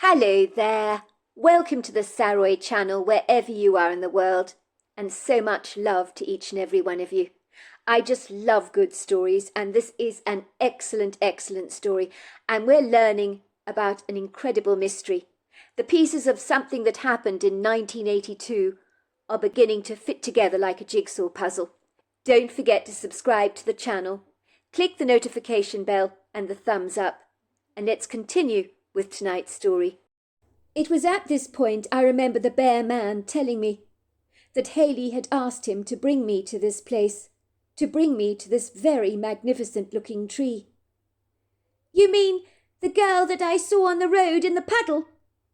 Hello there. Welcome to the Saroy channel wherever you are in the world, and so much love to each and every one of you. I just love good stories, and this is an excellent story, and we're learning about an incredible mystery. The pieces of something that happened in 1982 are beginning to fit together like a jigsaw puzzle. Don't forget to subscribe to the channel, click the notification bell and the thumbs up, and let's continue with tonight's story. It was at this point I remember the bear man telling me that Haley had asked him to bring me to this place, to bring me to this very magnificent looking tree. "You mean the girl that I saw on the road in the puddle?"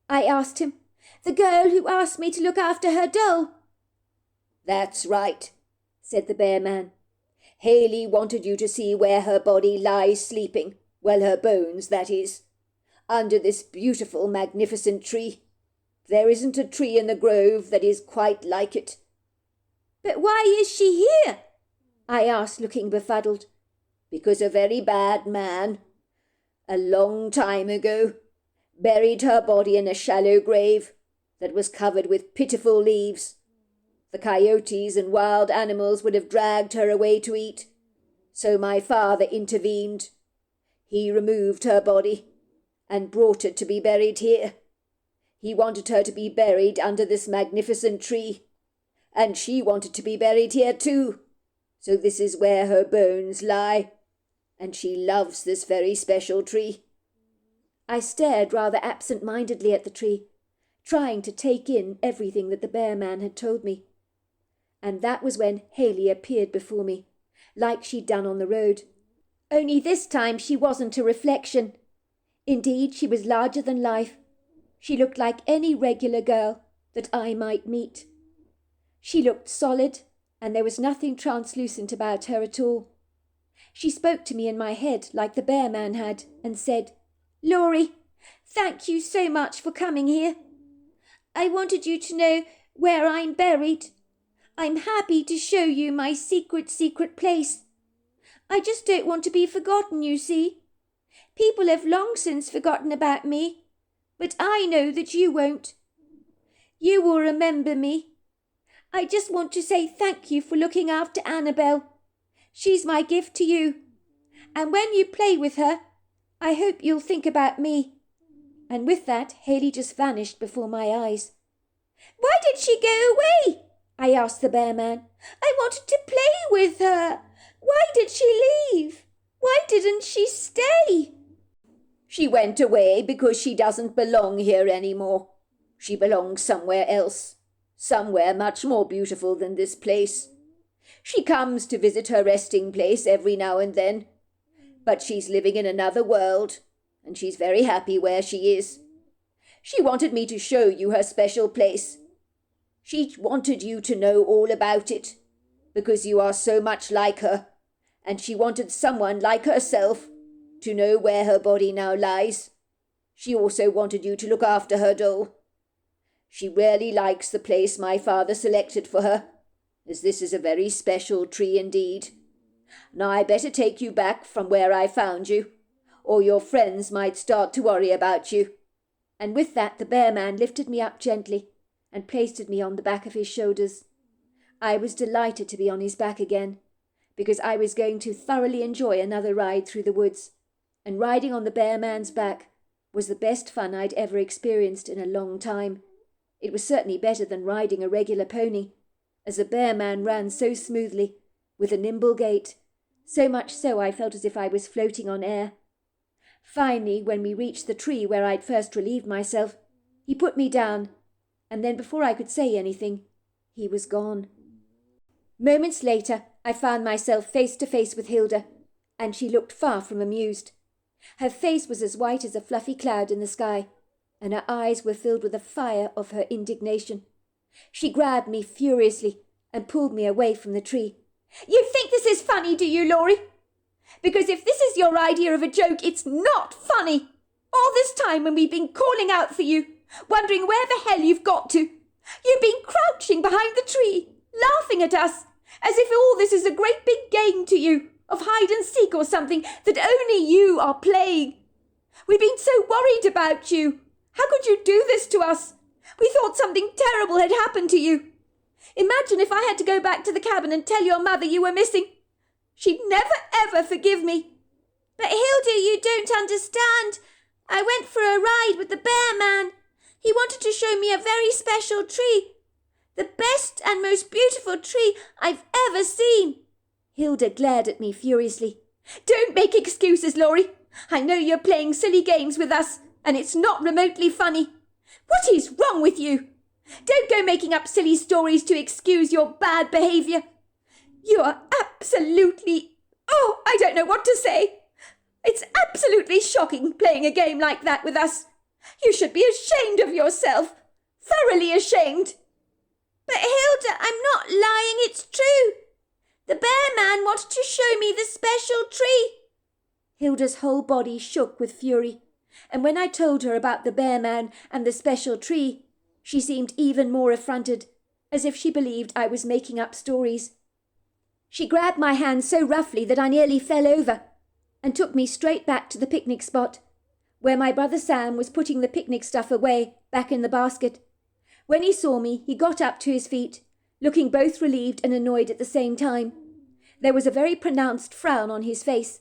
I asked him. "The girl who asked me to look after her doll?" "That's right," said the bear man. "Haley wanted you to see where her body lies sleeping, well, her bones, that is, under this beautiful, magnificent tree. There isn't a tree in the grove that is quite like it." "But why is she here?" I asked, looking befuddled. "Because a very bad man, a long time ago, buried her body in a shallow grave that was covered with pitiful leaves. The coyotes and wild animals would have dragged her away to eat, so my father intervened. He removed her body and brought it to be buried here. He wanted her to be buried under this magnificent tree, and she wanted to be buried here too. So this is where her bones lie, and she loves this very special tree." I stared rather absent-mindedly at the tree, trying to take in everything that the bear man had told me. And that was when Haley appeared before me, like she'd done on the road. Only this time she wasn't a reflection. Indeed, she was larger than life. She looked like any regular girl that I might meet. She looked solid, and there was nothing translucent about her at all. She spoke to me in my head like the bear man had, and said, "Laurie, thank you so much for coming here. I wanted you to know where I'm buried. I'm happy to show you my secret place. I just don't want to be forgotten, you see. People have long since forgotten about me, but I know that you won't. You will remember me. I just want to say thank you for looking after Annabelle. She's my gift to you. And when you play with her, I hope you'll think about me." And with that, Haley just vanished before my eyes. "Why did she go away?" I asked the bear man. "I wanted to play with her. Why did she leave? Why didn't she stay?" "She went away because she doesn't belong here anymore. She belongs somewhere else, somewhere much more beautiful than this place. She comes to visit her resting place every now and then, but she's living in another world, and she's very happy where she is. She wanted me to show you her special place. She wanted you to know all about it, because you are so much like her, and she wanted someone like herself to know where her body now lies. She also wanted you to look after her doll. She really likes the place my father selected for her, as this is a very special tree indeed. Now I better take you back from where I found you, or your friends might start to worry about you." And with that the bear man lifted me up gently and placed me on the back of his shoulders. I was delighted to be on his back again, because I was going to thoroughly enjoy another ride through the woods, and riding on the bear man's back was the best fun I'd ever experienced in a long time. It was certainly better than riding a regular pony, as the bear man ran so smoothly, with a nimble gait, so much so I felt as if I was floating on air. Finally, when we reached the tree where I'd first relieved myself, he put me down, and then before I could say anything, he was gone. Moments later, I found myself face to face with Hilda, and she looked far from amused. Her face was as white as a fluffy cloud in the sky, and her eyes were filled with the fire of her indignation. She grabbed me furiously and pulled me away from the tree. "You think this is funny, do you, Laurie? Because if this is your idea of a joke, it's not funny. All this time when we've been calling out for you, wondering where the hell you've got to, you've been crouching behind the tree, laughing at us, as if all this is a great big game to you, of hide and seek or something that only you are playing. We've been so worried about you. How could you do this to us? We thought something terrible had happened to you. Imagine if I had to go back to the cabin and tell your mother you were missing. She'd never, ever forgive me." "But Hilda, you don't understand. I went for a ride with the bear man. He wanted to show me a very special tree. The best and most beautiful tree I've ever seen." Hilda glared at me furiously. "Don't make excuses, Laurie. I know you're playing silly games with us, and it's not remotely funny. What is wrong with you? Don't go making up silly stories to excuse your bad behaviour. You are absolutely... I don't know what to say. It's absolutely shocking playing a game like that with us. You should be ashamed of yourself. Thoroughly ashamed." "But Hilda, I'm not lying, it's true. The bear man wanted to show me the special tree." Hilda's whole body shook with fury, and when I told her about the bear man and the special tree, she seemed even more affronted, as if she believed I was making up stories. She grabbed my hand so roughly that I nearly fell over, and took me straight back to the picnic spot, where my brother Sam was putting the picnic stuff away, back in the basket. When he saw me, he got up to his feet, looking both relieved and annoyed at the same time. There was a very pronounced frown on his face.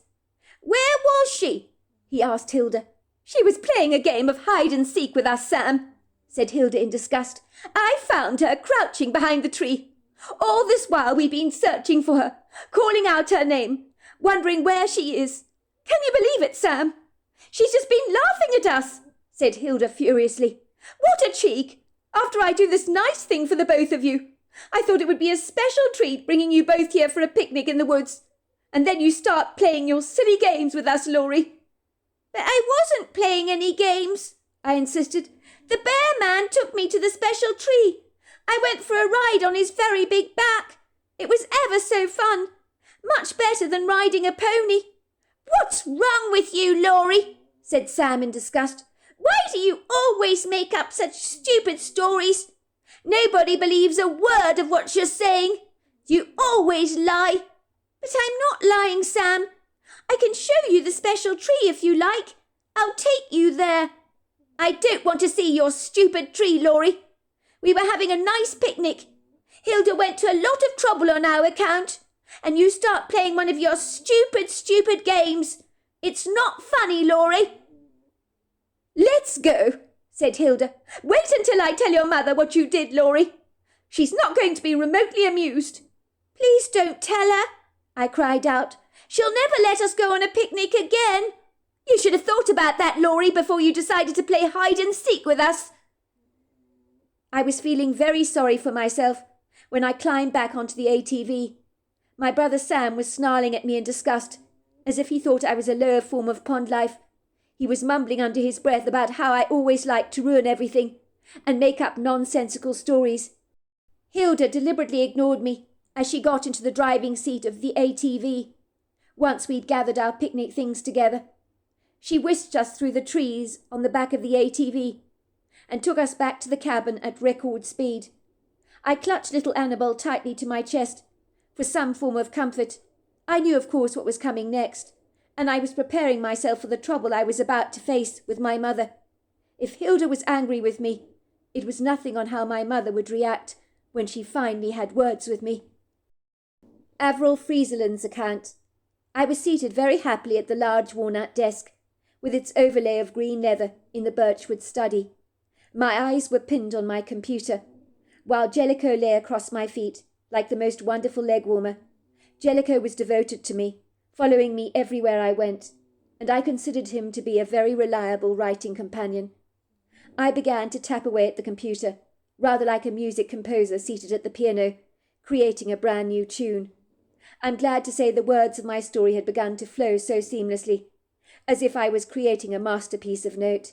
"Where was she?" he asked Hilda. "She was playing a game of hide-and-seek with us, Sam," said Hilda in disgust. "I found her crouching behind the tree. All this while we've been searching for her, calling out her name, wondering where she is. Can you believe it, Sam? She's just been laughing at us," said Hilda furiously. "What a cheek! After I do this nice thing for the both of you. I thought it would be a special treat bringing you both here for a picnic in the woods. And then you start playing your silly games with us, Laurie." "But I wasn't playing any games," I insisted. "The bear man took me to the special tree. I went for a ride on his very big back. It was ever so fun. Much better than riding a pony." "What's wrong with you, Laurie?" said Sam in disgust. "Why do you always make up such stupid stories? Nobody believes a word of what you're saying. You always lie." "But I'm not lying, Sam. I can show you the special tree if you like. I'll take you there." "I don't want to see your stupid tree, Laurie. We were having a nice picnic. Hilda went to a lot of trouble on our account, and you start playing one of your stupid games. It's not funny, Laurie." "Let's go," said Hilda. "Wait until I tell your mother what you did, Laurie. She's not going to be remotely amused." "Please don't tell her," I cried out. "She'll never let us go on a picnic again." "You should have thought about that, Laurie, before you decided to play hide-and-seek with us." I was feeling very sorry for myself when I climbed back onto the ATV. My brother Sam was snarling at me in disgust, as if he thought I was a lower form of pond life. He was mumbling under his breath about how I always liked to ruin everything and make up nonsensical stories. Hilda deliberately ignored me as she got into the driving seat of the ATV. Once we'd gathered our picnic things together, she whisked us through the trees on the back of the ATV and took us back to the cabin at record speed. I clutched little Annabel tightly to my chest for some form of comfort. I knew, of course, what was coming next, and I was preparing myself for the trouble I was about to face with my mother. If Hilda was angry with me, it was nothing on how my mother would react when she finally had words with me. Averil Frieseland's account. I was seated very happily at the large worn-out desk, with its overlay of green leather in the birchwood study. My eyes were pinned on my computer, while Jellicoe lay across my feet, like the most wonderful leg warmer. Jellicoe was devoted to me, following me everywhere I went, and I considered him to be a very reliable writing companion. I began to tap away at the computer, rather like a music composer seated at the piano, creating a brand new tune. I'm glad to say the words of my story had begun to flow so seamlessly, as if I was creating a masterpiece of note.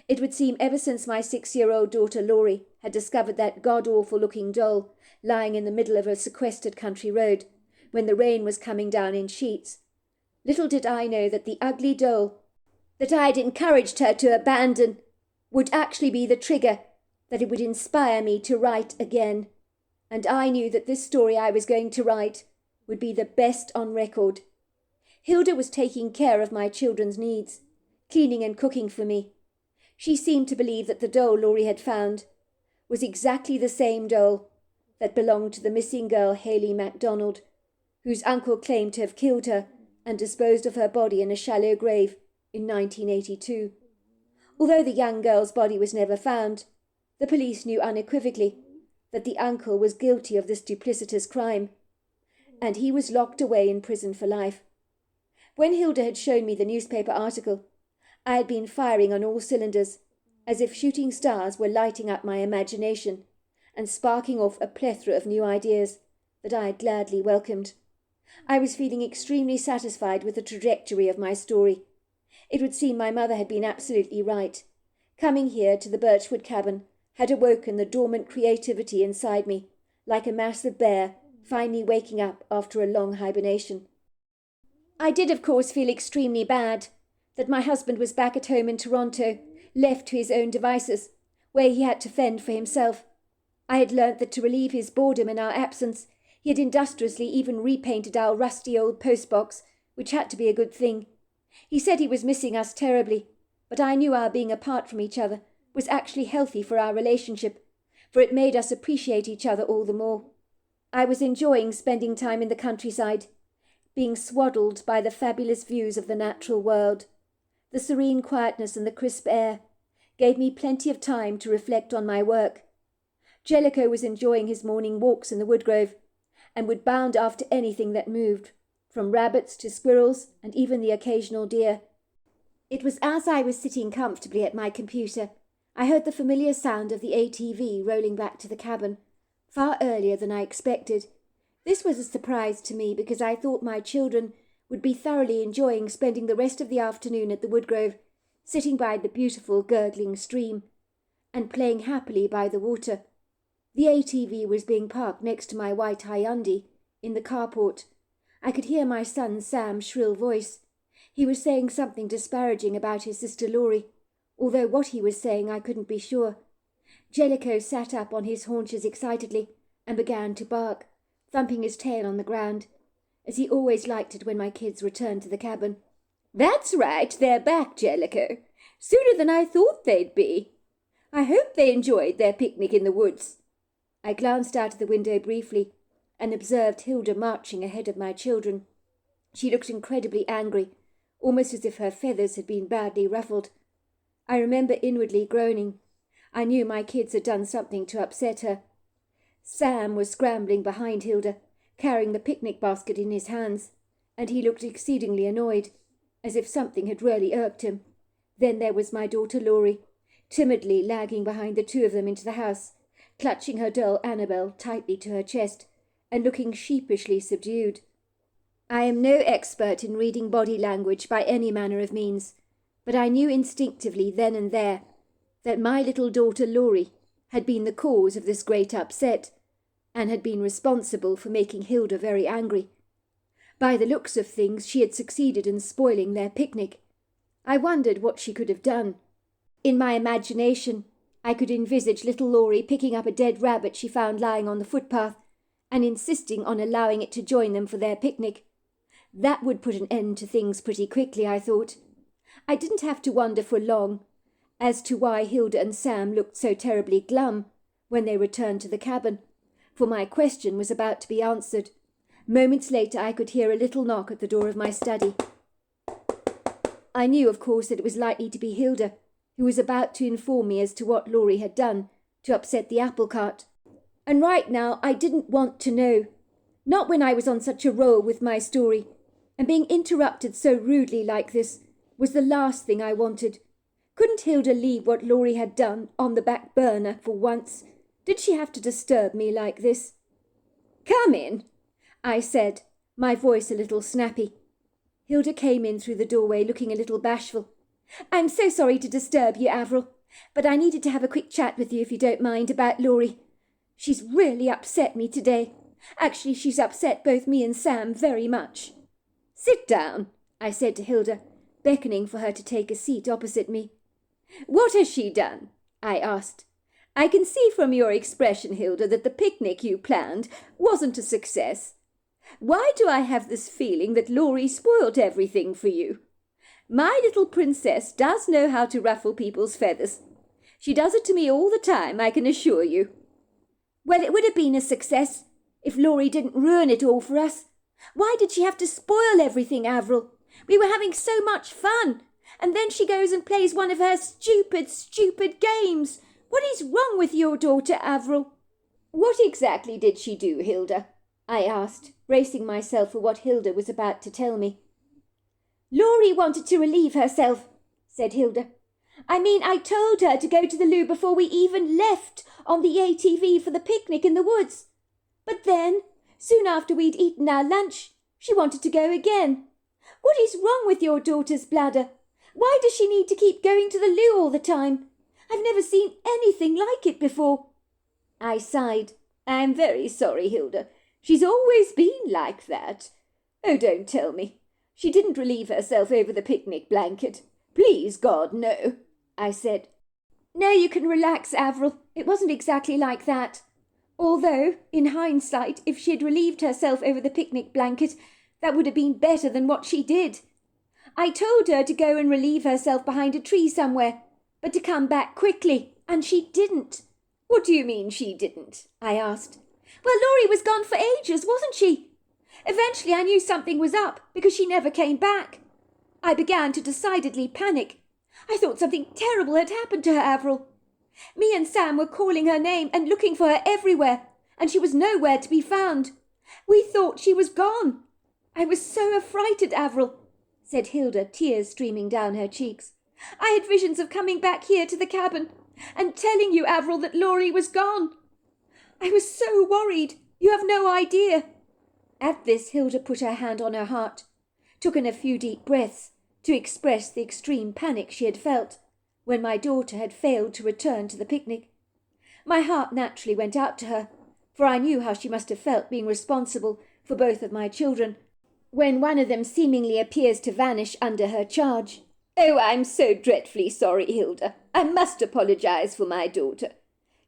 It would seem ever since my 6-year-old daughter Laurie had discovered that god-awful-looking doll lying in the middle of a sequestered country road, when the rain was coming down in sheets. Little did I know that the ugly doll that I had encouraged her to abandon would actually be the trigger that it would inspire me to write again. And I knew that this story I was going to write would be the best on record. Hilda was taking care of my children's needs, cleaning and cooking for me. She seemed to believe that the doll Laurie had found was exactly the same doll that belonged to the missing girl Hayley MacDonald, whose uncle claimed to have killed her and disposed of her body in a shallow grave in 1982. Although the young girl's body was never found, the police knew unequivocally that the uncle was guilty of this duplicitous crime, and he was locked away in prison for life. When Hilda had shown me the newspaper article, I had been firing on all cylinders, as if shooting stars were lighting up my imagination and sparking off a plethora of new ideas that I had gladly welcomed. I was feeling extremely satisfied with the trajectory of my story. It would seem my mother had been absolutely right. Coming here to the Birchwood cabin had awoken the dormant creativity inside me, like a massive bear finally waking up after a long hibernation. I did, of course, feel extremely bad that my husband was back at home in Toronto, left to his own devices, where he had to fend for himself. I had learnt that to relieve his boredom in our absence, he had industriously even repainted our rusty old postbox, which had to be a good thing. He said he was missing us terribly, but I knew our being apart from each other was actually healthy for our relationship, for it made us appreciate each other all the more. I was enjoying spending time in the countryside, being swaddled by the fabulous views of the natural world. The serene quietness and the crisp air gave me plenty of time to reflect on my work. Jellicoe was enjoying his morning walks in the woodgrove, and would bound after anything that moved, from rabbits to squirrels and even the occasional deer. It was as I was sitting comfortably at my computer, I heard the familiar sound of the ATV rolling back to the cabin, far earlier than I expected. This was a surprise to me because I thought my children would be thoroughly enjoying spending the rest of the afternoon at the woodgrove, sitting by the beautiful gurgling stream, and playing happily by the water. The ATV was being parked next to my white Hyundai in the carport. I could hear my son Sam's shrill voice. He was saying something disparaging about his sister Laurie, although what he was saying I couldn't be sure. Jellicoe sat up on his haunches excitedly and began to bark, thumping his tail on the ground, as he always liked it when my kids returned to the cabin. "That's right, they're back, Jellicoe. Sooner than I thought they'd be. I hope they enjoyed their picnic in the woods." I glanced out of the window briefly and observed Hilda marching ahead of my children. She looked incredibly angry, almost as if her feathers had been badly ruffled. I remember inwardly groaning. I knew my kids had done something to upset her. Sam was scrambling behind Hilda, carrying the picnic basket in his hands, and he looked exceedingly annoyed, as if something had really irked him. Then there was my daughter Laurie, timidly lagging behind the two of them into the house, clutching her doll Annabel tightly to her chest, and looking sheepishly subdued. I am no expert in reading body language by any manner of means, but I knew instinctively then and there that my little daughter Laurie had been the cause of this great upset, and had been responsible for making Hilda very angry. By the looks of things, she had succeeded in spoiling their picnic. I wondered what she could have done. In my imagination, I could envisage little Laurie picking up a dead rabbit she found lying on the footpath and insisting on allowing it to join them for their picnic. That would put an end to things pretty quickly, I thought. I didn't have to wonder for long as to why Hilda and Sam looked so terribly glum when they returned to the cabin, for my question was about to be answered. Moments later I could hear a little knock at the door of my study. I knew, of course, that it was likely to be Hilda, who was about to inform me as to what Laurie had done to upset the apple cart. And right now I didn't want to know. Not when I was on such a roll with my story, and being interrupted so rudely like this was the last thing I wanted. Couldn't Hilda leave what Laurie had done on the back burner for once? Did she have to disturb me like this? "Come in," I said, my voice a little snappy. Hilda came in through the doorway looking a little bashful. "I'm so sorry to disturb you, Avril, but I needed to have a quick chat with you if you don't mind about Laurie. She's really upset me today. Actually, she's upset both me and Sam very much." "Sit down," I said to Hilda, beckoning for her to take a seat opposite me. "What has she done?" I asked. "I can see from your expression, Hilda, that the picnic you planned wasn't a success. Why do I have this feeling that Laurie spoilt everything for you?" My little princess does know how to ruffle people's feathers. She does it to me all the time, I can assure you." "Well, it would have been a success if Laurie didn't ruin it all for us. Why did she have to spoil everything, Avril? We were having so much fun, and then she goes and plays one of her stupid games. What is wrong with your daughter, Avril?" "What exactly did she do, Hilda?" I asked, bracing myself for what Hilda was about to tell me. "Laurie wanted to relieve herself," said Hilda. I told her to go to the loo before we even left on the ATV for the picnic in the woods. But then, soon after we'd eaten our lunch, she wanted to go again. What is wrong with your daughter's bladder? Why does she need to keep going to the loo all the time? I've never seen anything like it before." I sighed. "I'm very sorry, Hilda. She's always been like that. Oh, don't tell me. She didn't relieve herself over the picnic blanket. Please, God, no," I said. "No, you can relax, Avril. It wasn't exactly like that. Although, in hindsight, if she had relieved herself over the picnic blanket, that would have been better than what she did. I told her to go and relieve herself behind a tree somewhere, but to come back quickly, and she didn't." "What do you mean she didn't?" I asked. "Well, Laurie was gone for ages, wasn't she? Eventually I knew something was up because she never came back. I began to decidedly panic. I thought something terrible had happened to her, Avril. Me and Sam were calling her name and looking for her everywhere, and she was nowhere to be found. We thought she was gone. I was so affrighted, Avril," said Hilda, tears streaming down her cheeks. "I had visions of coming back here to the cabin and telling you, Avril, that Laurie was gone. I was so worried. You have no idea." At this, Hilda put her hand on her heart, took in a few deep breaths to express the extreme panic she had felt when my daughter had failed to return to the picnic. My heart naturally went out to her, for I knew how she must have felt being responsible for both of my children when one of them seemingly appears to vanish under her charge. "Oh, I'm so dreadfully sorry, Hilda. I must apologize for my daughter.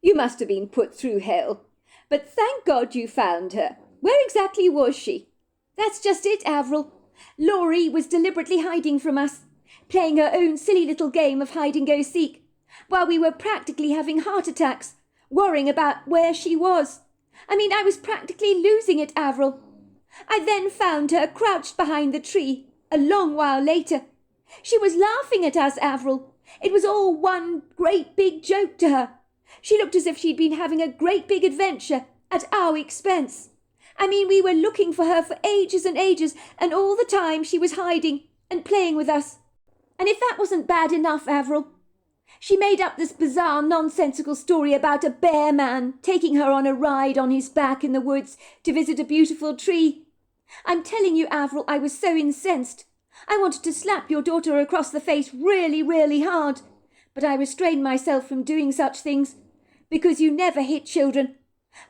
You must have been put through hell. But thank God you found her. Where exactly was she?" "That's just it, Avril. Laurie was deliberately hiding from us, playing her own silly little game of hide-and-go-seek, while we were practically having heart attacks, worrying about where she was. I was practically losing it, Avril. I then found her crouched behind the tree, a long while later. She was laughing at us, Avril. It was all one great big joke to her. She looked as if she'd been having a great big adventure at our expense. We were looking for her for ages and ages, and all the time she was hiding and playing with us. And if that wasn't bad enough, Avril, she made up this bizarre, nonsensical story about a bear man taking her on a ride on his back in the woods to visit a beautiful tree. I'm telling you, Avril, I was so incensed. I wanted to slap your daughter across the face really, really hard, but I restrained myself from doing such things, because you never hit children.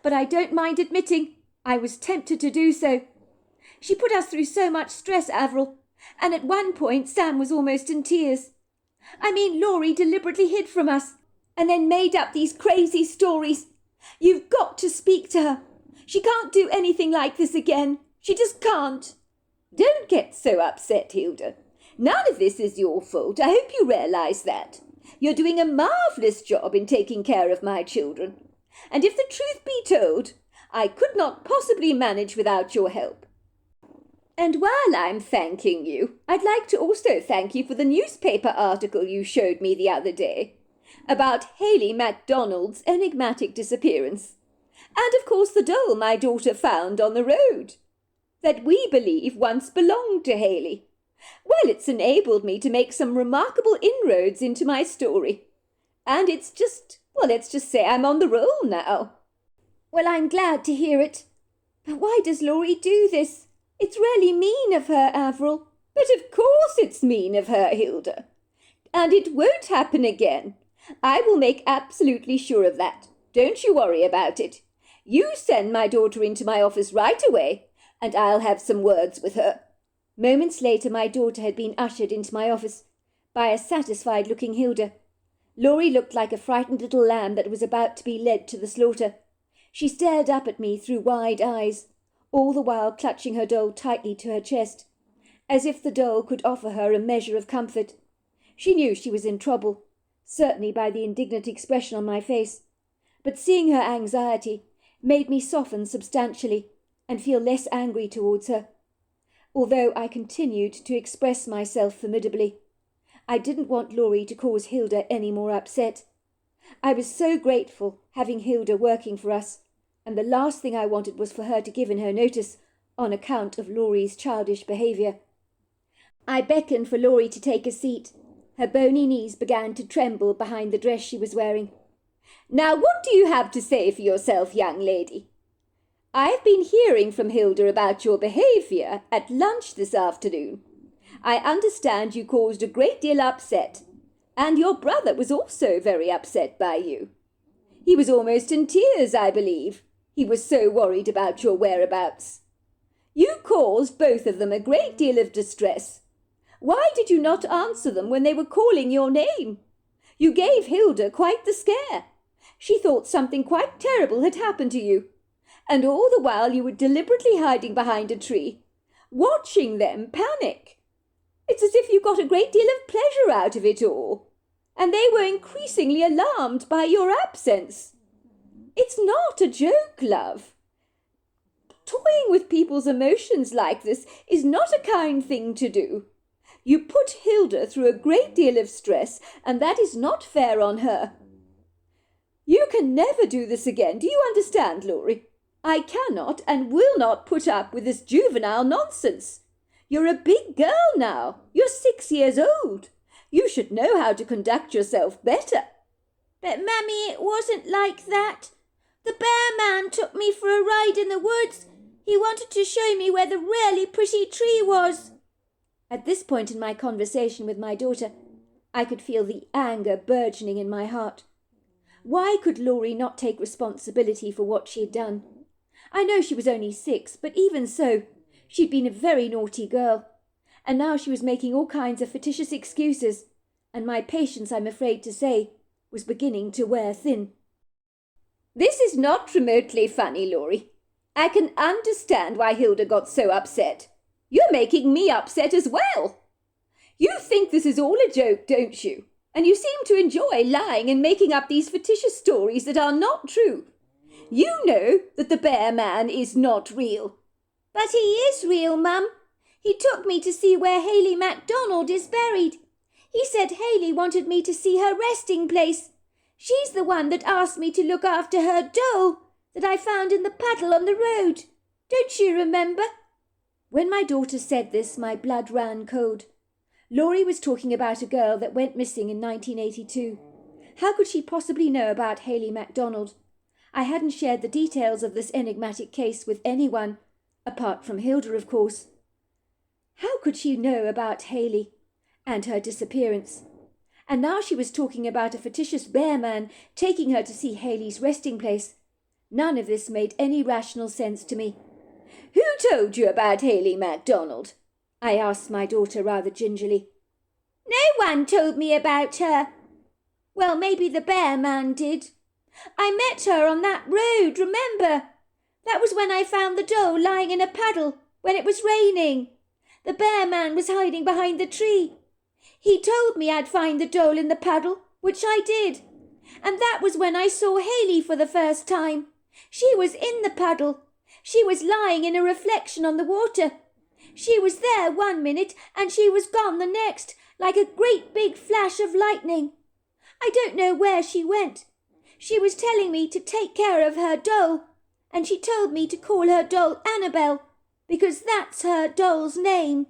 But I don't mind admitting I was tempted to do so. She put us through so much stress, Avril, and at one point Sam was almost in tears. Laurie deliberately hid from us and then made up these crazy stories. You've got to speak to her. She can't do anything like this again. She just can't." "Don't get so upset, Hilda. None of this is your fault. I hope you realize that. You're doing a marvellous job in taking care of my children. And if the truth be told, I could not possibly manage without your help. And while I'm thanking you, I'd like to also thank you for the newspaper article you showed me the other day about Haley MacDonald's enigmatic disappearance. And of course the doll my daughter found on the road, that we believe once belonged to Haley. Well, it's enabled me to make some remarkable inroads into my story. And let's just say I'm on the roll now." "Well, I'm glad to hear it. But why does Laurie do this? It's really mean of her, Avril." "But of course it's mean of her, Hilda. And it won't happen again. I will make absolutely sure of that. Don't you worry about it. You send my daughter into my office right away, and I'll have some words with her." Moments later my daughter had been ushered into my office by a satisfied-looking Hilda. Laurie looked like a frightened little lamb that was about to be led to the slaughter. She stared up at me through wide eyes, all the while clutching her doll tightly to her chest. as if the doll could offer her a measure of comfort. She knew she was in trouble, certainly by the indignant expression on my face, but seeing her anxiety made me soften substantially and feel less angry towards her, although I continued to express myself formidably. I didn't want Laurie to cause Hilda any more upset. I was so grateful having Hilda working for us, and the last thing I wanted was for her to give in her notice on account of Laurie's childish behaviour. I beckoned for Laurie to take a seat. Her bony knees began to tremble behind the dress she was wearing. "Now what do you have to say for yourself, young lady? I've been hearing from Hilda about your behaviour at lunch this afternoon. I understand you caused a great deal upset, and your brother was also very upset by you. He was almost in tears, I believe. He was so worried about your whereabouts. You caused both of them a great deal of distress. Why did you not answer them when they were calling your name? You gave Hilda quite the scare. She thought something quite terrible had happened to you, and all the while you were deliberately hiding behind a tree, watching them panic. It's as if you got a great deal of pleasure out of it all, and they were increasingly alarmed by your absence. It's not a joke, love. Toying with people's emotions like this is not a kind thing to do. You put Hilda through a great deal of stress, and that is not fair on her. You can never do this again, do you understand, Laurie? I cannot and will not put up with this juvenile nonsense. You're a big girl now. You're 6 years old. You should know how to conduct yourself better." "But, Mummy, it wasn't like that. The bear man took me for a ride in the woods. He wanted to show me where the really pretty tree was." At this point in my conversation with my daughter, I could feel the anger burgeoning in my heart. Why could Laurie not take responsibility for what she had done? I know she was only 6, but even so, she'd been a very naughty girl, and now she was making all kinds of fictitious excuses, and my patience, I'm afraid to say, was beginning to wear thin. "This is not remotely funny, Laurie. I can understand why Hilda got so upset. You're making me upset as well. You think this is all a joke, don't you? And you seem to enjoy lying and making up these fictitious stories that are not true. You know that the bear man is not real." "But he is real, Mum. He took me to see where Haley MacDonald is buried. He said Haley wanted me to see her resting place. She's the one that asked me to look after her doll that I found in the puddle on the road. Don't you remember?" When my daughter said this, my blood ran cold. Laurie was talking about a girl that went missing in 1982. How could she possibly know about Haley MacDonald? I hadn't shared the details of this enigmatic case with anyone, apart from Hilda, of course. How could she know about Haley and her disappearance? And now she was talking about a fictitious bear man taking her to see Haley's resting place. None of this made any rational sense to me. "Who told you about Haley MacDonald?" I asked my daughter rather gingerly. "No one told me about her. Well, maybe the bear man did. I met her on that road, remember? That was when I found the doll lying in a puddle, when it was raining. The bear man was hiding behind the tree. He told me I'd find the doll in the puddle, which I did. And that was when I saw Haley for the first time. She was in the puddle. She was lying in a reflection on the water. She was there one minute and she was gone the next, like a great big flash of lightning. I don't know where she went. She was telling me to take care of her doll, and she told me to call her doll Annabelle, because that's her doll's name."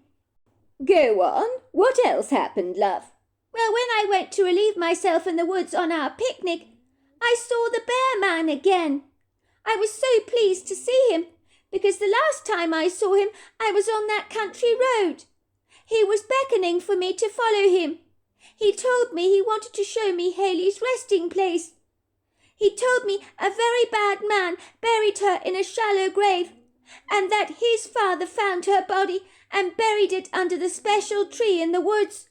"Go on. What else happened, love?" "Well, when I went to relieve myself in the woods on our picnic, I saw the bear man again. I was so pleased to see him, because the last time I saw him, I was on that country road. He was beckoning for me to follow him. He told me he wanted to show me Haley's resting place. He told me a very bad man buried her in a shallow grave, and that his father found her body and buried it under the special tree in the woods.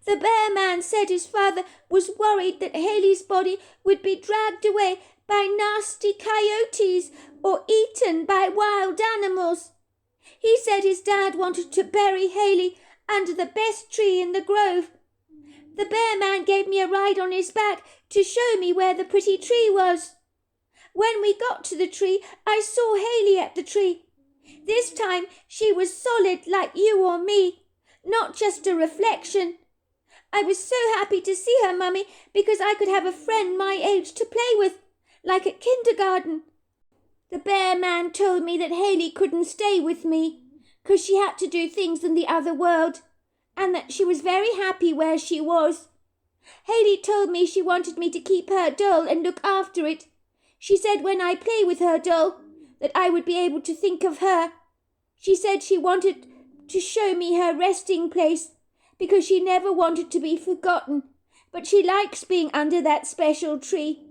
The bear man said his father was worried that Haley's body would be dragged away by nasty coyotes or eaten by wild animals. He said his dad wanted to bury Haley under the best tree in the grove. The bear man gave me a ride on his back to show me where the pretty tree was. When we got to the tree, I saw Haley at the tree. This time she was solid like you or me, not just a reflection. I was so happy to see her, Mummy, because I could have a friend my age to play with, like at kindergarten. The bear man told me that Haley couldn't stay with me, 'cause she had to do things in the other world, and that she was very happy where she was. Haley told me she wanted me to keep her doll and look after it. She said when I play with her doll, that I would be able to think of her. She said she wanted to show me her resting place, because she never wanted to be forgotten, but she likes being under that special tree.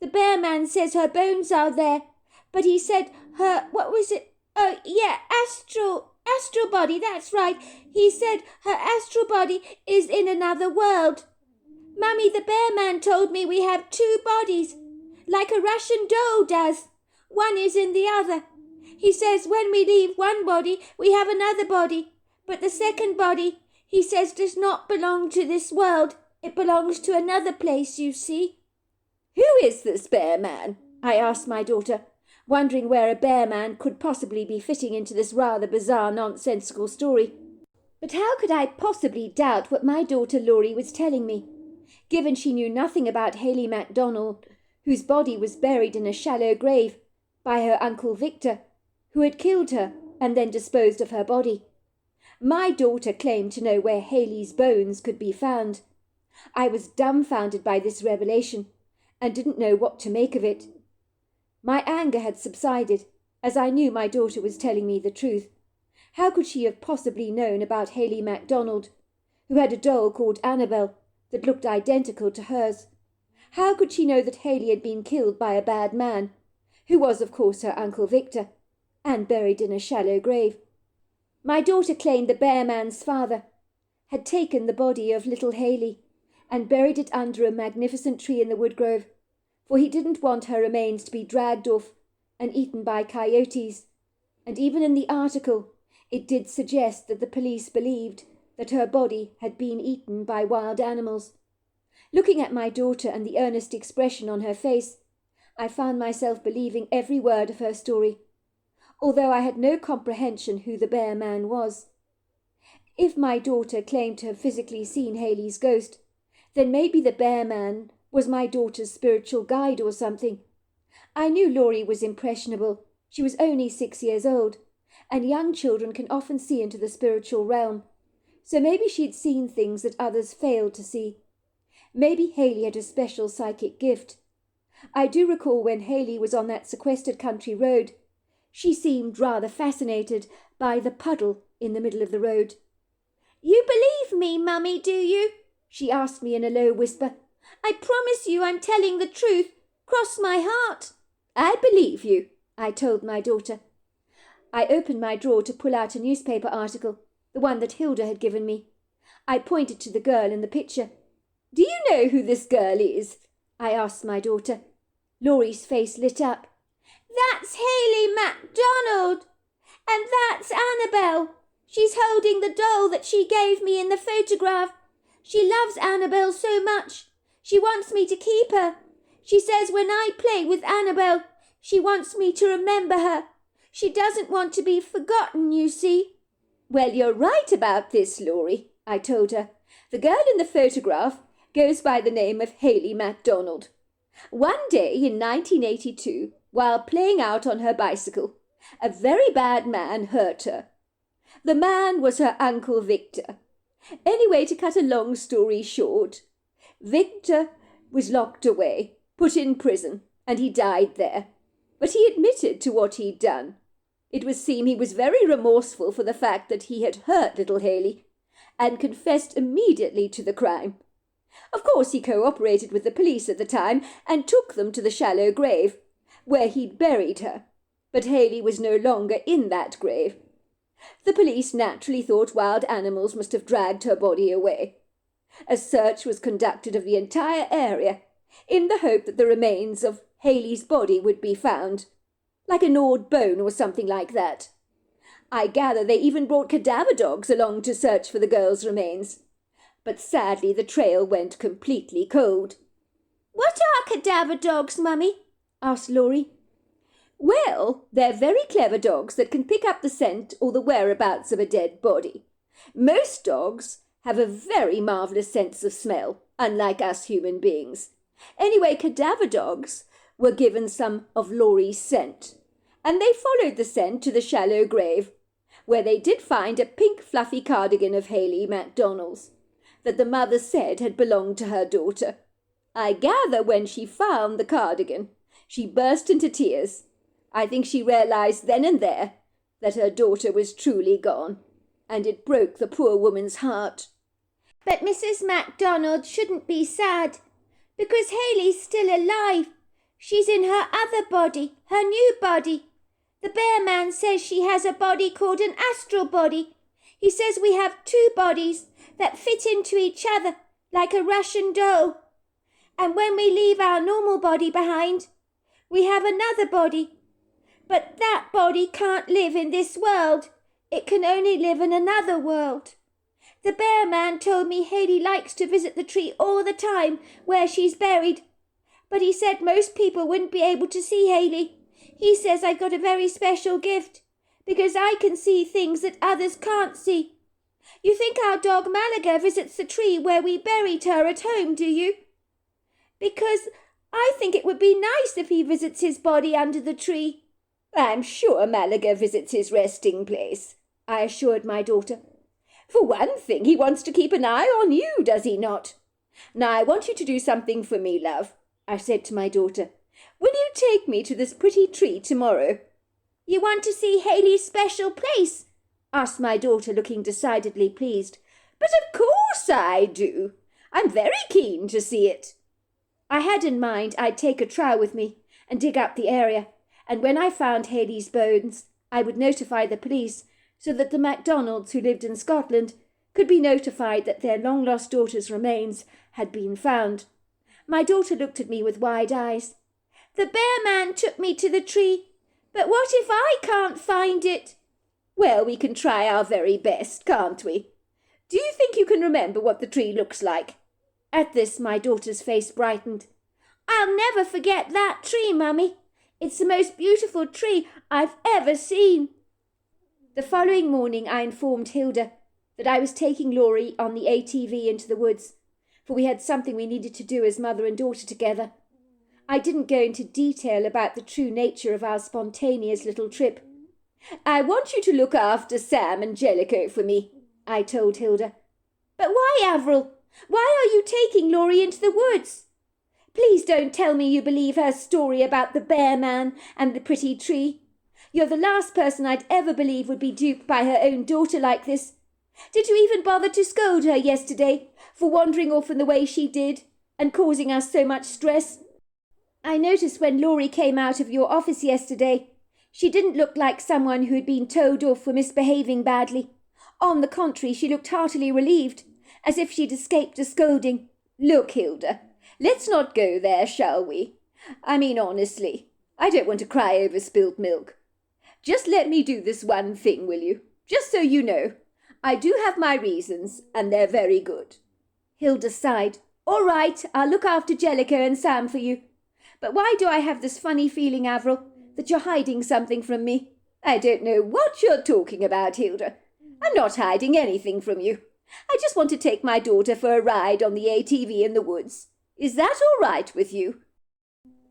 The bear man says her bones are there, but he said her, what was it? Oh, yeah, astral body, that's right. He said her astral body is in another world. Mummy, the bear man told me we have two bodies, like a Russian doll does. One is in the other. He says when we leave one body, we have another body, but the second body, he says, does not belong to this world. It belongs to another place, you see. Who is this bear man? I asked my daughter, wondering where a bear man could possibly be fitting into this rather bizarre, nonsensical story. But how could I possibly doubt what my daughter Laurie was telling me, given she knew nothing about Haley MacDonald, whose body was buried in a shallow grave by her Uncle Victor, who had killed her and then disposed of her body. My daughter claimed to know where Haley's bones could be found. I was dumbfounded by this revelation and didn't know what to make of it. My anger had subsided, as I knew my daughter was telling me the truth. How could she have possibly known about Haley MacDonald, who had a doll called Annabel that looked identical to hers? How could she know that Haley had been killed by a bad man, who was of course her Uncle Victor, and buried in a shallow grave? My daughter claimed the bear man's father had taken the body of little Haley and buried it under a magnificent tree in the wood grove, for he didn't want her remains to be dragged off and eaten by coyotes, and even in the article it did suggest that the police believed that her body had been eaten by wild animals. Looking at my daughter and the earnest expression on her face, I found myself believing every word of her story, although I had no comprehension who the bear man was. If my daughter claimed to have physically seen Haley's ghost, then maybe the bear man was my daughter's spiritual guide or something. I knew Laurie was impressionable. She was only 6 years old, and young children can often see into the spiritual realm. So maybe she'd seen things that others failed to see. Maybe Haley had a special psychic gift. I do recall when Haley was on that sequestered country road, she seemed rather fascinated by the puddle in the middle of the road. You believe me, Mummy, do you? She asked me in a low whisper. I promise you I'm telling the truth. Cross my heart. I believe you, I told my daughter. I opened my drawer to pull out a newspaper article, the one that Hilda had given me. I pointed to the girl in the picture. Do you know who this girl is? I asked my daughter. Laurie's face lit up. That's Haley MacDonald, and that's Annabel. She's holding the doll that she gave me in the photograph. She loves Annabel so much. She wants me to keep her. She says when I play with Annabel, she wants me to remember her. She doesn't want to be forgotten, you see. Well, you're right about this, Laurie, I told her. The girl in the photograph goes by the name of Haley MacDonald. One day in 1982, while playing out on her bicycle, a very bad man hurt her. The man was her Uncle Victor. Anyway, to cut a long story short, Victor was locked away, put in prison, and he died there. But he admitted to what he'd done. It would seem he was very remorseful for the fact that he had hurt little Haley, and confessed immediately to the crime. Of course, he cooperated with the police at the time and took them to the shallow grave, where he'd buried her. But Haley was no longer in that grave. The police naturally thought wild animals must have dragged her body away. A search was conducted of the entire area, in the hope that the remains of Haley's body would be found, like a gnawed bone or something like that. I gather they even brought cadaver dogs along to search for the girl's remains. But sadly the trail went completely cold. What are cadaver dogs, Mummy? asked Laurie. Well, they're very clever dogs that can pick up the scent or the whereabouts of a dead body. Most dogs have a very marvellous sense of smell, unlike us human beings. Anyway, cadaver dogs were given some of Laurie's scent, and they followed the scent to the shallow grave, where they did find a pink fluffy cardigan of Hayley MacDonald's, that the mother said had belonged to her daughter. I gather when she found the cardigan, she burst into tears. I think she realised then and there that her daughter was truly gone, and it broke the poor woman's heart. But Mrs. MacDonald shouldn't be sad, because Hayley's still alive. She's in her other body, her new body. The bear man says she has a body called an astral body. He says we have two bodies that fit into each other like a Russian doll. And when we leave our normal body behind, we have another body. But that body can't live in this world. It can only live in another world. The bear man told me Hayley likes to visit the tree all the time where she's buried. But he said most people wouldn't be able to see Hayley. He says I've got a very special gift, because I can see things that others can't see. You think our dog Malaga visits the tree where we buried her at home, do you? Because I think it would be nice if he visits his body under the tree. I'm sure Malaga visits his resting place, I assured my daughter. For one thing, he wants to keep an eye on you, does he not? Now I want you to do something for me, love, I said to my daughter. Will you take me to this pretty tree tomorrow? You want to see Hayley's special place? asked my daughter, looking decidedly pleased. But of course I do. I'm very keen to see it. I had in mind I'd take a trowel with me and dig up the area, and when I found Hayley's bones, I would notify the police so that the MacDonalds who lived in Scotland could be notified that their long-lost daughter's remains had been found. My daughter looked at me with wide eyes. The bear man took me to the tree, but what if I can't find it? Well, we can try our very best, can't we? Do you think you can remember what the tree looks like? At this, my daughter's face brightened. I'll never forget that tree, Mummy. It's the most beautiful tree I've ever seen. The following morning I informed Hilda that I was taking Laurie on the ATV into the woods, for we had something we needed to do as mother and daughter together. I didn't go into detail about the true nature of our spontaneous little trip. I want you to look after Sam and Jellicoe for me, I told Hilda. But why, Avril? Why are you taking Laurie into the woods? Please don't tell me you believe her story about the bear man and the pretty tree. You're the last person I'd ever believe would be duped by her own daughter like this. Did you even bother to scold her yesterday for wandering off in the way she did and causing us so much stress? I noticed when Laurie came out of your office yesterday, she didn't look like someone who had been told off for misbehaving badly. On the contrary, she looked heartily relieved, as if she'd escaped a scolding. Look, Hilda, let's not go there, shall we? I mean, honestly, I don't want to cry over spilt milk. Just let me do this one thing, will you? Just so you know. I do have my reasons, and they're very good. Hilda sighed. All right, I'll look after Jellicoe and Sam for you. But why do I have this funny feeling, Avril, that you're hiding something from me? I don't know what you're talking about, Hilda. I'm not hiding anything from you. I just want to take my daughter for a ride on the ATV in the woods. Is that all right with you?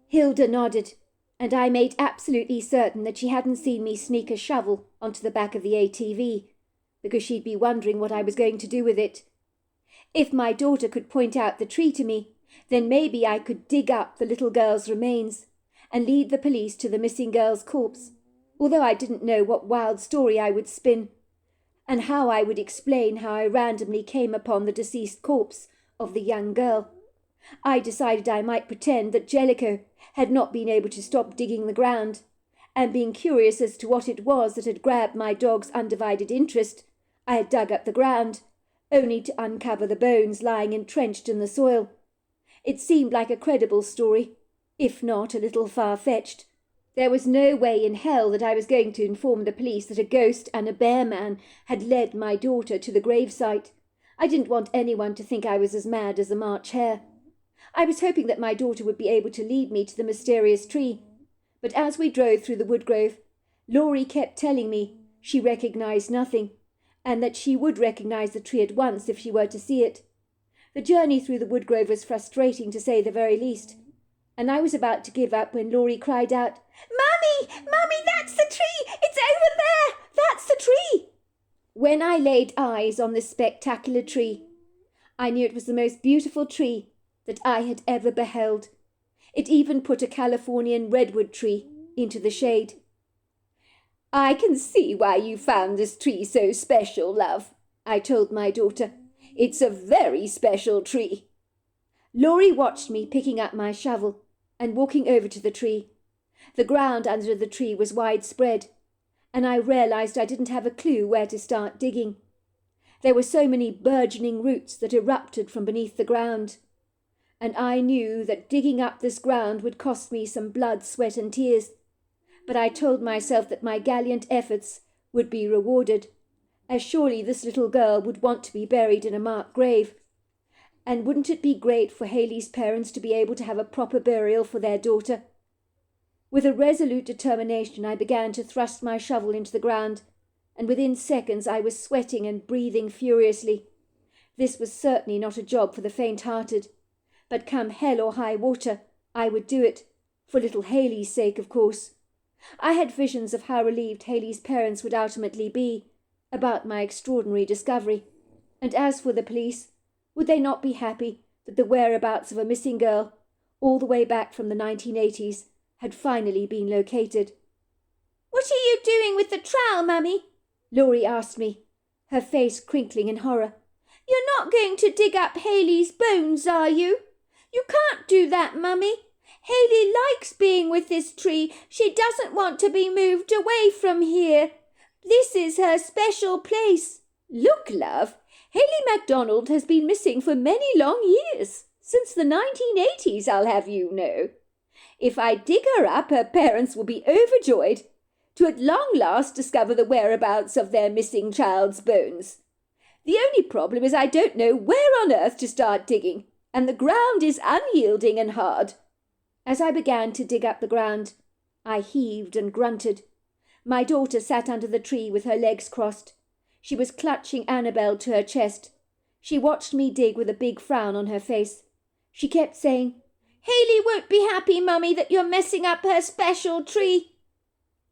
Hilda nodded, and I made absolutely certain that she hadn't seen me sneak a shovel onto the back of the ATV, because she'd be wondering what I was going to do with it. If my daughter could point out the tree to me, then maybe I could dig up the little girl's remains and lead the police to the missing girl's corpse, although I didn't know what wild story I would spin, and how I would explain how I randomly came upon the deceased corpse of the young girl. I decided I might pretend that Jellicoe had not been able to stop digging the ground, and being curious as to what it was that had grabbed my dog's undivided interest, I had dug up the ground, only to uncover the bones lying entrenched in the soil. It seemed like a credible story, if not a little far-fetched. There was no way in hell that I was going to inform the police that a ghost and a bear man had led my daughter to the gravesite. I didn't want anyone to think I was as mad as a March hare. I was hoping that my daughter would be able to lead me to the mysterious tree. But as we drove through the woodgrove, Laurie kept telling me she recognised nothing, and that she would recognise the tree at once if she were to see it. The journey through the woodgrove was frustrating, to say the very least, and I was about to give up when Laurie cried out, "Mummy! Mummy, that's the tree! It's over there! That's the tree!" When I laid eyes on this spectacular tree, I knew it was the most beautiful tree that I had ever beheld. It even put a Californian redwood tree into the shade. "I can see why you found this tree so special, love," I told my daughter. "It's a very special tree." Laurie watched me picking up my shovel and walking over to the tree. The ground under the tree was widespread, and I realised I didn't have a clue where to start digging. There were so many burgeoning roots that erupted from beneath the ground, and I knew that digging up this ground would cost me some blood, sweat and tears. But I told myself that my gallant efforts would be rewarded, as surely this little girl would want to be buried in a marked grave. And wouldn't it be great for Hayley's parents to be able to have a proper burial for their daughter? With a resolute determination, I began to thrust my shovel into the ground, and within seconds I was sweating and breathing furiously. This was certainly not a job for the faint-hearted, but come hell or high water, I would do it, for little Hayley's sake, of course. I had visions of how relieved Hayley's parents would ultimately be about my extraordinary discovery, and as for the police, would they not be happy that the whereabouts of a missing girl, all the way back from the 1980s, had finally been located? "What are you doing with the trowel, Mummy?" Laurie asked me, her face crinkling in horror. "You're not going to dig up Hayley's bones, are you? You can't do that, Mummy. Hayley likes being with this tree. She doesn't want to be moved away from here. This is her special place." "Look, love, Hayley MacDonald has been missing for many long years, since the 1980s, I'll have you know. If I dig her up, her parents will be overjoyed to at long last discover the whereabouts of their missing child's bones. The only problem is I don't know where on earth to start digging, and the ground is unyielding and hard." As I began to dig up the ground, I heaved and grunted. My daughter sat under the tree with her legs crossed. She was clutching Annabel to her chest. She watched me dig with a big frown on her face. She kept saying, "Hayley won't be happy, Mummy, that you're messing up her special tree."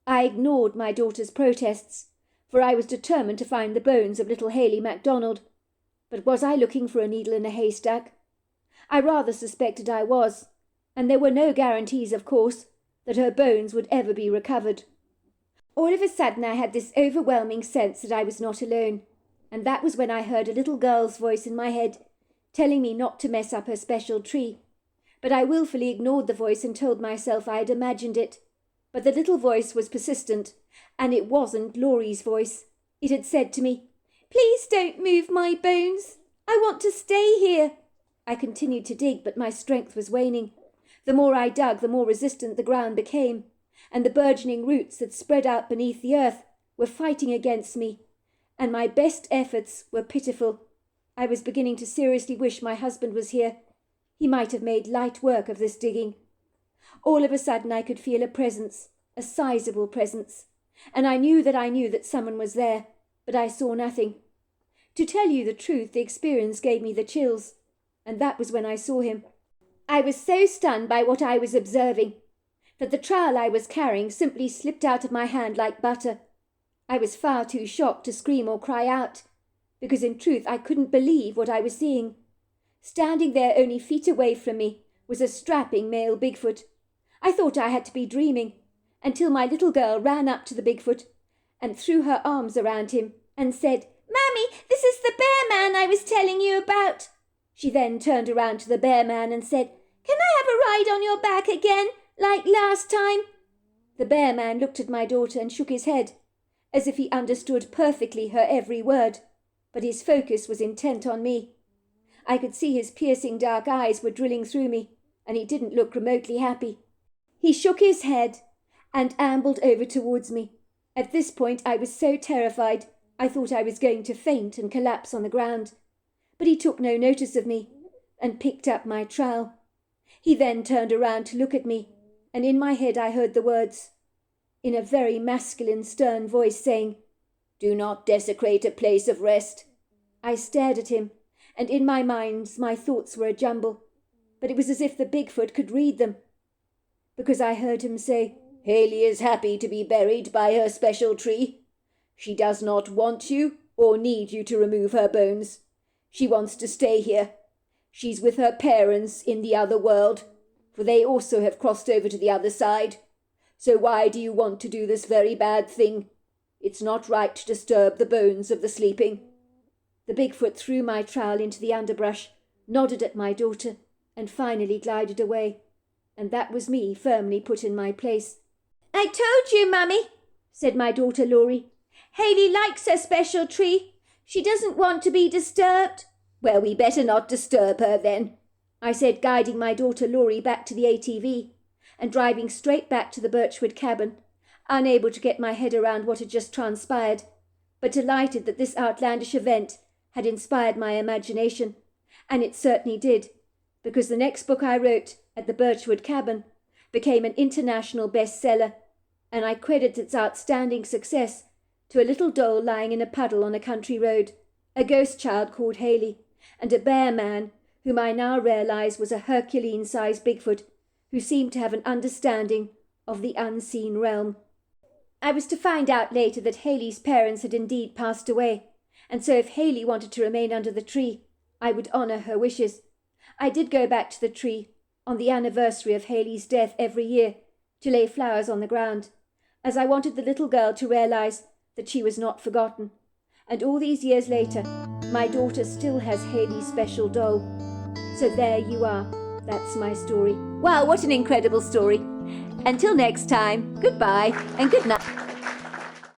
I ignored my daughter's protests, for I was determined to find the bones of little Hayley MacDonald. But was I looking for a needle in a haystack? I rather suspected I was, and there were no guarantees, of course, that her bones would ever be recovered. All of a sudden I had this overwhelming sense that I was not alone, and that was when I heard a little girl's voice in my head telling me not to mess up her special tree. But I willfully ignored the voice and told myself I had imagined it. But the little voice was persistent, and it wasn't Laurie's voice. It had said to me, "Please don't move my bones. I want to stay here." I continued to dig, but my strength was waning. The more I dug, the more resistant the ground became, and the burgeoning roots that spread out beneath the earth were fighting against me, and my best efforts were pitiful. I was beginning to seriously wish my husband was here. He might have made light work of this digging. All of a sudden I could feel a presence, a sizable presence, and I knew that someone was there, but I saw nothing. To tell you the truth, the experience gave me the chills, and that was when I saw him. I was so stunned by what I was observing that the trowel I was carrying simply slipped out of my hand like butter. I was far too shocked to scream or cry out, because in truth I couldn't believe what I was seeing. Standing there only feet away from me was a strapping male Bigfoot. I thought I had to be dreaming, until my little girl ran up to the Bigfoot and threw her arms around him and said, "Mammy, this is the bear man I was telling you about." She then turned around to the bear man and said, "Can I have a ride on your back again, like last time?" The bear man looked at my daughter and shook his head, as if he understood perfectly her every word, but his focus was intent on me. I could see his piercing dark eyes were drilling through me, and he didn't look remotely happy. He shook his head, and ambled over towards me. At this point I was so terrified I thought I was going to faint and collapse on the ground. But he took no notice of me and picked up my trowel. He then turned around to look at me, and in my head I heard the words, in a very masculine, stern voice, saying, "Do not desecrate a place of rest." I stared at him, and in my mind my thoughts were a jumble, but it was as if the Bigfoot could read them, because I heard him say, "Hayley is happy to be buried by her special tree. She does not want you or need you to remove her bones. She wants to stay here. She's with her parents in the other world, for they also have crossed over to the other side. So why do you want to do this very bad thing? It's not right to disturb the bones of the sleeping." The Bigfoot threw my trowel into the underbrush, nodded at my daughter, and finally glided away. And that was me firmly put in my place. "I told you, Mummy," said my daughter Laurie. "Hayley likes her special tree. She doesn't want to be disturbed." "Well, we better not disturb her then," I said, guiding my daughter Laurie back to the ATV and driving straight back to the birchwood cabin, unable to get my head around what had just transpired, but delighted that this outlandish event had inspired my imagination. And it certainly did, because the next book I wrote at the birchwood cabin became an international bestseller, and I credit its outstanding success to a little doll lying in a puddle on a country road, a ghost child called Hayley, and a bear man whom I now realize was a Herculean-sized Bigfoot who seemed to have an understanding of the unseen realm. I was to find out later that Hayley's parents had indeed passed away, and so if Hayley wanted to remain under the tree, I would honour her wishes. I did go back to the tree on the anniversary of Hayley's death every year to lay flowers on the ground, as I wanted the little girl to realize that she was not forgotten. And all these years later, my daughter still has Hayley's special doll. So there you are. That's my story. Wow, what an incredible story. Until next time, goodbye and good night.